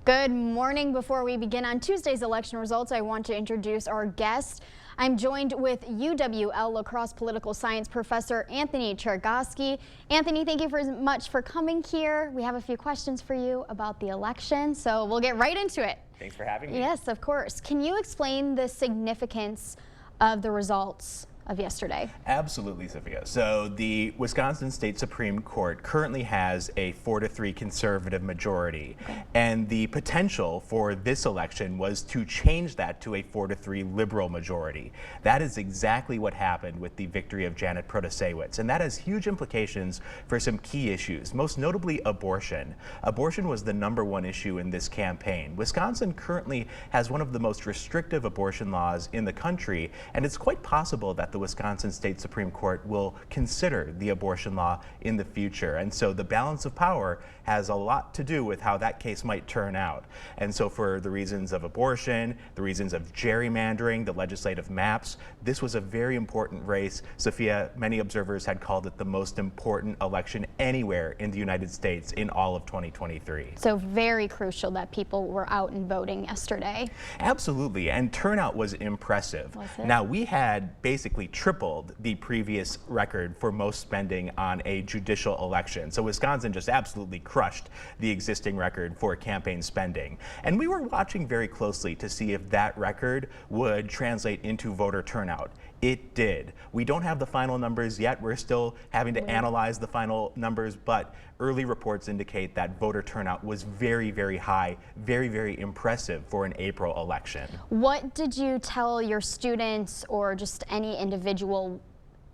Good morning. Before we begin on Tuesday's election results, I want to introduce our guest. I'm joined with UWL Lacrosse political science professor Anthony Chergosky. Anthony, thank you very much for coming here. We have a few questions for you about the election, so we'll get right into it. Thanks for having me. Yes, of course. Can you explain the significance of the results of yesterday? Absolutely, Sophia. So the Wisconsin State Supreme Court currently has a 4-3 conservative majority. Okay. And the potential for this election was to change that to a 4-3 liberal majority. That is exactly what happened with the victory of Janet Protasiewicz. And that has huge implications for some key issues, most notably abortion. Abortion was the #1 issue in this campaign. Wisconsin currently has one of the most restrictive abortion laws in the country, and it's quite possible that the Wisconsin State Supreme Court will consider the abortion law in the future. And so the balance of power has a lot to do with how that case might turn out. And so for the reasons of abortion, the reasons of gerrymandering, the legislative maps, this was a very important race. Sophia, many observers had called it the most important election anywhere in the United States in all of 2023. So very crucial that people were out and voting yesterday. Absolutely, and turnout was impressive. Was it? Now, we had basically tripled the previous record for most spending on a judicial election. So Wisconsin just absolutely crushed the existing record for campaign spending. And we were watching very closely to see if that record would translate into voter turnout. It did. We don't have the final numbers yet. We're still having to analyze the final numbers, but early reports indicate that voter turnout was very, very high, very, very impressive for an April election. What did you tell your students or just any individual?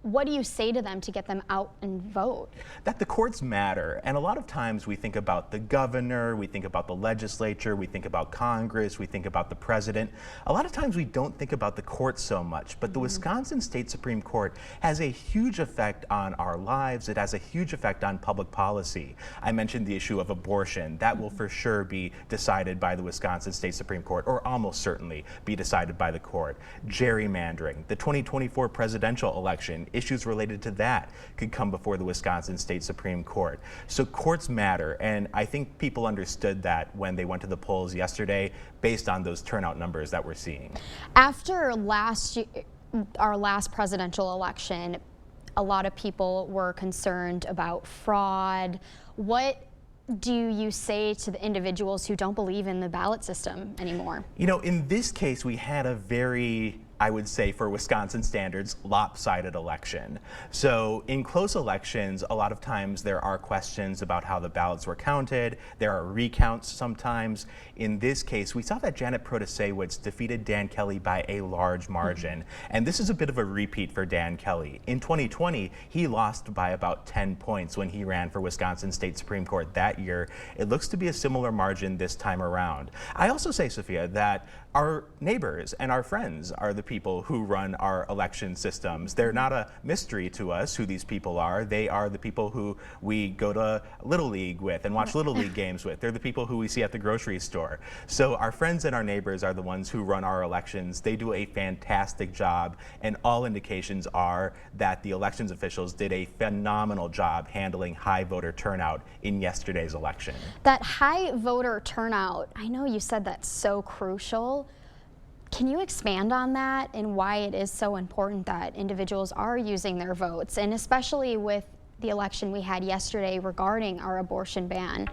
What do you say to them to get them out and vote? That the courts matter. And a lot of times we think about the governor, we think about the legislature, we think about Congress, we think about the president. A lot of times we don't think about the courts so much, but the Wisconsin State Supreme Court has a huge effect on our lives. It has a huge effect on public policy. I mentioned the issue of abortion. That will for sure be decided by the Wisconsin State Supreme Court, or almost certainly be decided by the court. Gerrymandering, the 2024 presidential election, issues related to that could come before the Wisconsin State Supreme Court. So courts matter, and I think people understood that when they went to the polls yesterday based on those turnout numbers that we're seeing. After our last presidential election, a lot of people were concerned about fraud. What do you say to the individuals who don't believe in the ballot system anymore? You know, in this case, we had a very, I would say for Wisconsin standards, lopsided election. So in close elections, a lot of times there are questions about how the ballots were counted. There are recounts sometimes. In this case, we saw that Janet Protasiewicz defeated Dan Kelly by a large margin. And this is a bit of a repeat for Dan Kelly. In 2020, he lost by about 10 points when he ran for Wisconsin State Supreme Court that year. It looks to be a similar margin this time around. I also say, Sophia, that our neighbors and our friends are the people who run our election systems. They're not a mystery to us who these people are. They are the people who we go to Little League with and watch Little League games with. They're the people who we see at the grocery store. So our friends and our neighbors are the ones who run our elections. They do a fantastic job, and all indications are that the elections officials did a phenomenal job handling high voter turnout in yesterday's election. That high voter turnout, I know you said that's so crucial. Can you expand on that and why it is so important that individuals are using their votes, and especially with the election we had yesterday regarding our abortion ban?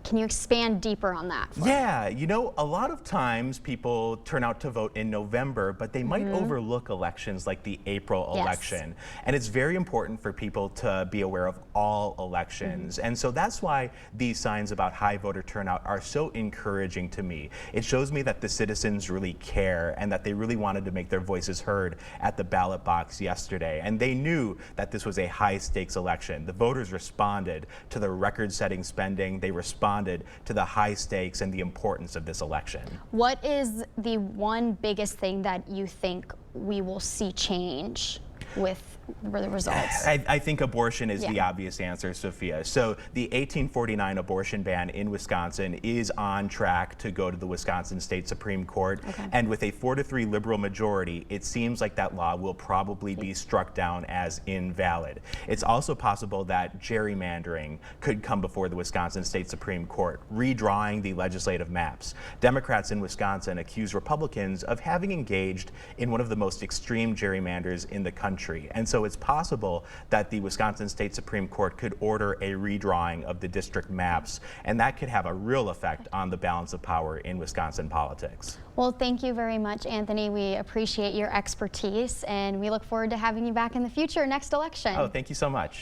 Can you expand deeper on that? Yeah, you know, a lot of times people turn out to vote in November, but they might overlook elections like the April election. And it's very important for people to be aware of all elections. And so that's why these signs about high voter turnout are so encouraging to me. It shows me that the citizens really care and that they really wanted to make their voices heard at the ballot box yesterday. And they knew that this was a high stakes election. The voters responded to the record-setting spending. They responded to the high stakes and the importance of this election. What is the one biggest thing that you think we will see change? with the results? I think abortion is the obvious answer, Sophia. So the 1849 abortion ban in Wisconsin is on track to go to the Wisconsin State Supreme Court. And with a 4-3 liberal majority, it seems like that law will probably be struck down as invalid. It's also possible that gerrymandering could come before the Wisconsin State Supreme Court, redrawing the legislative maps. Democrats in Wisconsin accuse Republicans of having engaged in one of the most extreme gerrymanders in the country. And so it's possible that the Wisconsin State Supreme Court could order a redrawing of the district maps, and that could have a real effect on the balance of power in Wisconsin politics. Well, thank you very much, Anthony. We appreciate your expertise, and we look forward to having you back in the future next election. Oh, thank you so much.